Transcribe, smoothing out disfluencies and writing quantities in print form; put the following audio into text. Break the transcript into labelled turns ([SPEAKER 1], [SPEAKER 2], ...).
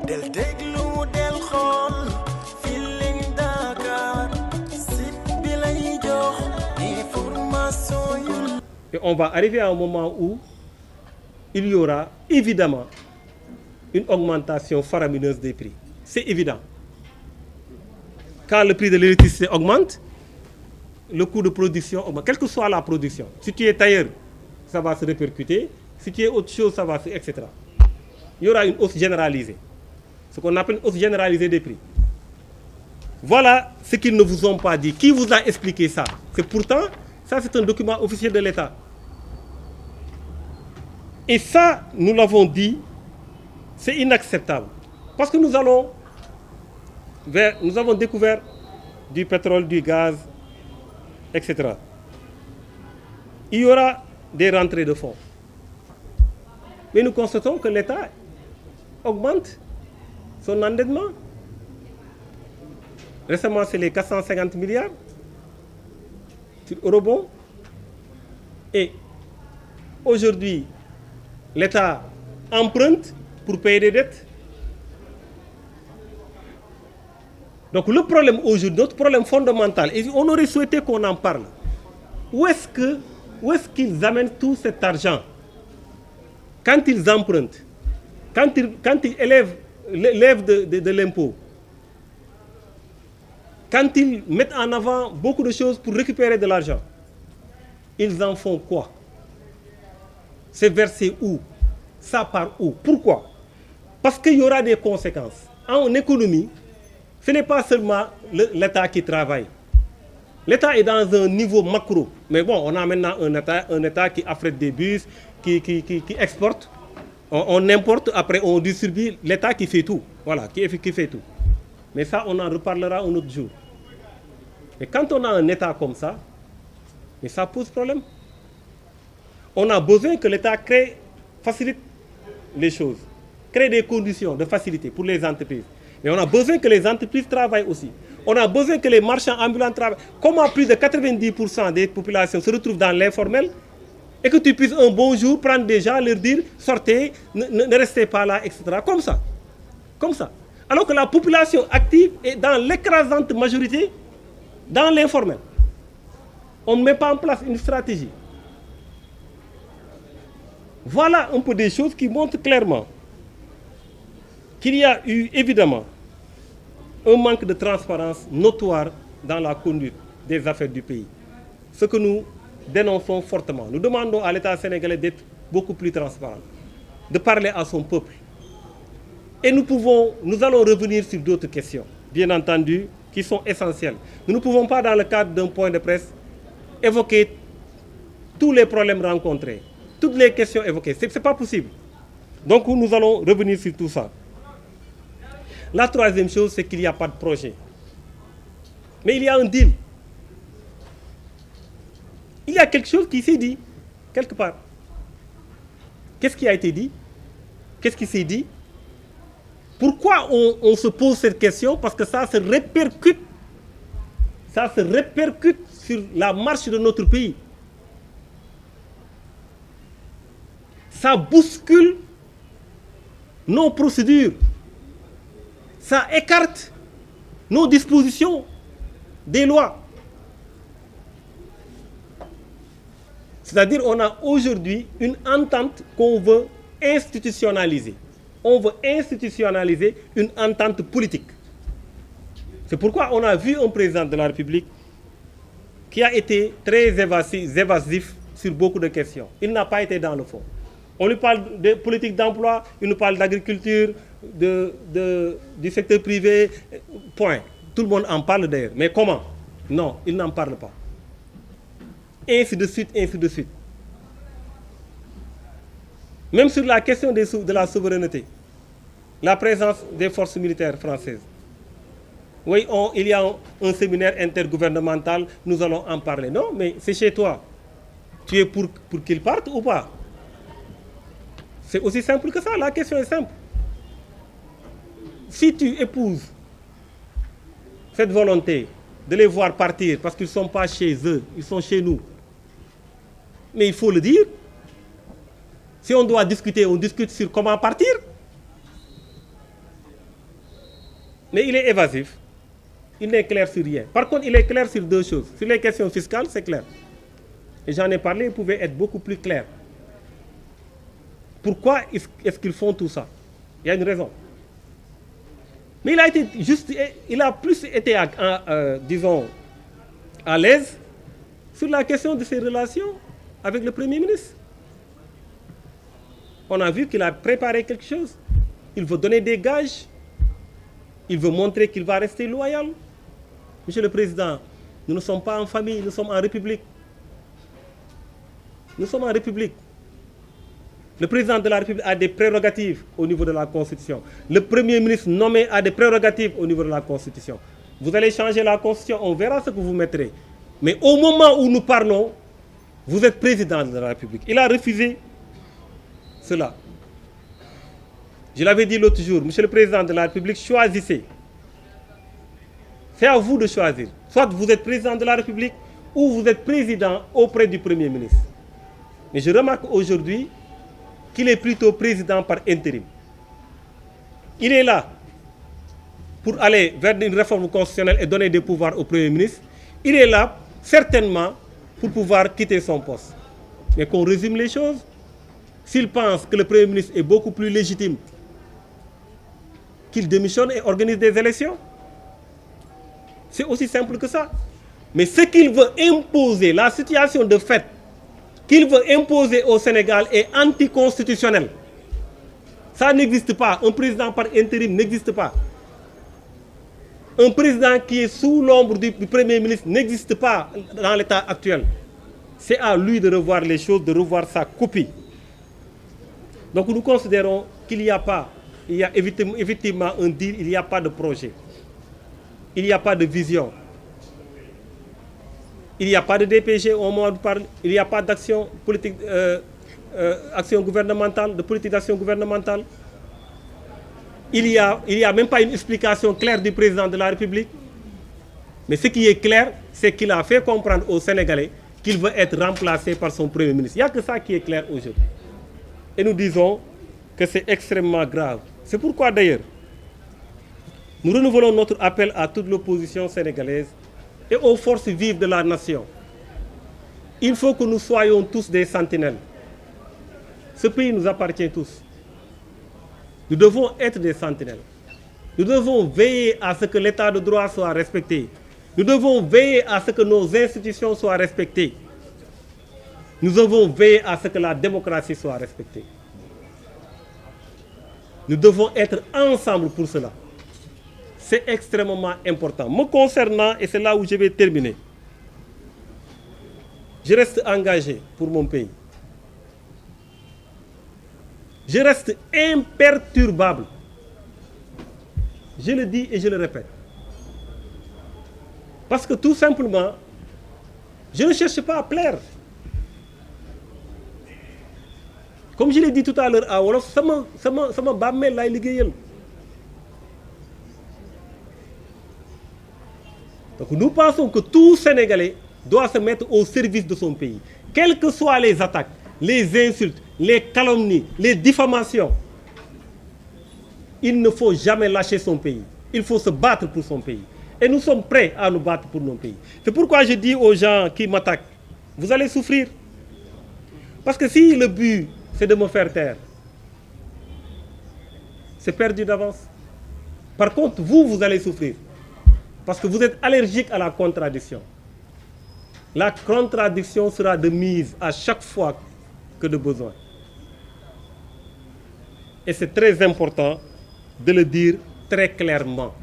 [SPEAKER 1] del déglu del xool Feeling Dakar site bi lay jox information yu.
[SPEAKER 2] Et on va arriver à un moment où il y aura évidemment une augmentation faramineuse des prix. C'est évident. Quand le prix de l'électricité augmente, le coût de production augmente, quelle que soit la production. Si tu es tailleur, ça va se répercuter. Si tu es autre chose, ça va se... etc. Il y aura une hausse généralisée. Ce qu'on appelle une hausse généralisée des prix. Voilà ce qu'ils ne vous ont pas dit. Qui vous a expliqué ça? C'est pourtant, ça c'est un document officiel de l'État. Et ça, nous l'avons dit, c'est inacceptable. Parce que nous avons découvert du pétrole, du gaz, etc. Il y aura des rentrées de fonds. Mais nous constatons que l'État augmente son endettement. Récemment, c'est les 450 milliards sur eurobond. Et aujourd'hui, l'État emprunte pour payer des dettes. Donc le problème aujourd'hui, notre problème fondamental, et on aurait souhaité qu'on en parle, où est-ce qu'ils amènent tout cet argent quand ils empruntent, quand ils élèvent de l'impôt, quand ils mettent en avant beaucoup de choses pour récupérer de l'argent, ils en font quoi? C'est versé où? Ça part où? Pourquoi? Parce qu'il y aura des conséquences. En économie, ce n'est pas seulement l'État qui travaille. L'État est dans un niveau macro. Mais bon, on a maintenant un État qui affrète des bus, qui exporte. On importe, après on distribue. L'État qui fait tout. Voilà, qui fait tout. Mais ça, on en reparlera un autre jour. Et quand on a un État comme ça, mais ça pose problème. On a besoin que l'État facilite les choses, crée des conditions de facilité pour les entreprises. Mais on a besoin que les entreprises travaillent aussi. On a besoin que les marchands ambulants travaillent. Comment plus de 90% des populations se retrouvent dans l'informel et que tu puisses un bon jour prendre des gens, leur dire sortez, ne restez pas là, etc. Comme ça. Comme ça. Alors que la population active est dans l'écrasante majorité dans l'informel. On ne met pas en place une stratégie. Voilà un peu des choses qui montrent clairement qu'il y a eu évidemment un manque de transparence notoire dans la conduite des affaires du pays. Ce que nous dénonçons fortement. Nous demandons à l'État sénégalais d'être beaucoup plus transparent, de parler à son peuple. Et nous allons revenir sur d'autres questions, bien entendu, qui sont essentielles. Nous ne pouvons pas, dans le cadre d'un point de presse, évoquer tous les problèmes rencontrés, toutes les questions évoquées. Ce n'est pas possible. Donc nous allons revenir sur tout ça. La troisième chose, c'est qu'il n'y a pas de projet. Mais il y a un deal. Il y a quelque chose qui s'est dit, quelque part. Qu'est-ce qui a été dit? Qu'est-ce qui s'est dit? Pourquoi on se pose cette question? Parce que ça se répercute sur la marche de notre pays. Ça bouscule nos procédures. Ça écarte nos dispositions des lois. C'est-à-dire qu'on a aujourd'hui une entente qu'on veut institutionnaliser. On veut institutionnaliser une entente politique. C'est pourquoi on a vu un président de la République qui a été très évasif sur beaucoup de questions. Il n'a pas été dans le fond. On lui parle de politique d'emploi, il nous parle d'agriculture, du secteur privé, point. Tout le monde en parle d'ailleurs. Mais comment? Non, il n'en parle pas. Ainsi de suite, ainsi de suite. Même sur la question de la souveraineté, la présence des forces militaires françaises. Oui, il y a un séminaire intergouvernemental, nous allons en parler. Non, mais c'est chez toi. Tu es pour qu'ils partent ou pas? C'est aussi simple que ça, la question est simple. Si tu épouses cette volonté de les voir partir parce qu'ils ne sont pas chez eux, ils sont chez nous, mais il faut le dire. Si on doit discuter, on discute sur comment partir. Mais il est évasif. Il n'est clair sur rien. Par contre, il est clair sur deux choses. Sur les questions fiscales, c'est clair. Et j'en ai parlé, il pouvait être beaucoup plus clair. Pourquoi est-ce qu'ils font tout ça? Il y a une raison. Mais il a plus été, disons, à l'aise sur la question de ses relations avec le Premier ministre. On a vu qu'il a préparé quelque chose. Il veut donner des gages. Il veut montrer qu'il va rester loyal. Monsieur le Président, nous ne sommes pas en famille, nous sommes en République. Nous sommes en République. Le Président de la République a des prérogatives au niveau de la Constitution. Le Premier ministre nommé a des prérogatives au niveau de la Constitution. Vous allez changer la Constitution, on verra ce que vous mettrez. Mais au moment où nous parlons, vous êtes Président de la République. Il a refusé cela. Je l'avais dit l'autre jour, Monsieur le Président de la République, choisissez. C'est à vous de choisir. Soit vous êtes Président de la République ou vous êtes Président auprès du Premier ministre. Mais je remarque aujourd'hui qu'il est plutôt Président par intérim. Il est là pour aller vers une réforme constitutionnelle et donner des pouvoirs au Premier ministre. Il est là certainement pour pouvoir quitter son poste. Mais qu'on résume les choses. S'il pense que le Premier ministre est beaucoup plus légitime, qu'il démissionne et organise des élections. C'est aussi simple que ça. Mais ce qu'il veut imposer, la situation de fait qu'il veut imposer au Sénégal est anticonstitutionnelle. Ça n'existe pas. Un président par intérim n'existe pas. Un président qui est sous l'ombre du Premier ministre n'existe pas dans l'état actuel. C'est à lui de revoir les choses, de revoir sa copie. Donc nous considérons qu'il n'y a pas, il y a effectivement un deal, il n'y a pas de projet. Il n'y a pas de vision. Il n'y a pas de DPG au moment où on parle. Il n'y a pas d'action politique, action gouvernementale, de politique d'action gouvernementale. Il n'y a même pas une explication claire du président de la République. Mais ce qui est clair, c'est qu'il a fait comprendre aux Sénégalais qu'il veut être remplacé par son Premier ministre. Il n'y a que ça qui est clair aujourd'hui. Et nous disons que c'est extrêmement grave. C'est pourquoi d'ailleurs, nous renouvelons notre appel à toute l'opposition sénégalaise et aux forces vives de la nation. Il faut que nous soyons tous des sentinelles. Ce pays nous appartient tous. Nous devons être des sentinelles. Nous devons veiller à ce que l'état de droit soit respecté. Nous devons veiller à ce que nos institutions soient respectées. Nous devons veiller à ce que la démocratie soit respectée. Nous devons être ensemble pour cela. C'est extrêmement important. Me concernant, et c'est là où je vais terminer, je reste engagé pour mon pays. Je reste imperturbable. Je le dis et je le répète. Parce que tout simplement, je ne cherche pas à plaire. Comme je l'ai dit tout à l'heure à Wolof, sama bàmmeel laay liggéeyal. Donc nous pensons que tout Sénégalais doit se mettre au service de son pays. Quelles que soient les attaques, les insultes, les calomnies, les diffamations, il ne faut jamais lâcher son pays. Il faut se battre pour son pays. Et nous sommes prêts à nous battre pour nos pays. C'est pourquoi je dis aux gens qui m'attaquent, vous allez souffrir. Parce que si le but, c'est de me faire taire, c'est perdu d'avance. Par contre, vous allez souffrir. Parce que vous êtes allergique à la contradiction. La contradiction sera de mise à chaque fois que de besoin. Et c'est très important de le dire très clairement.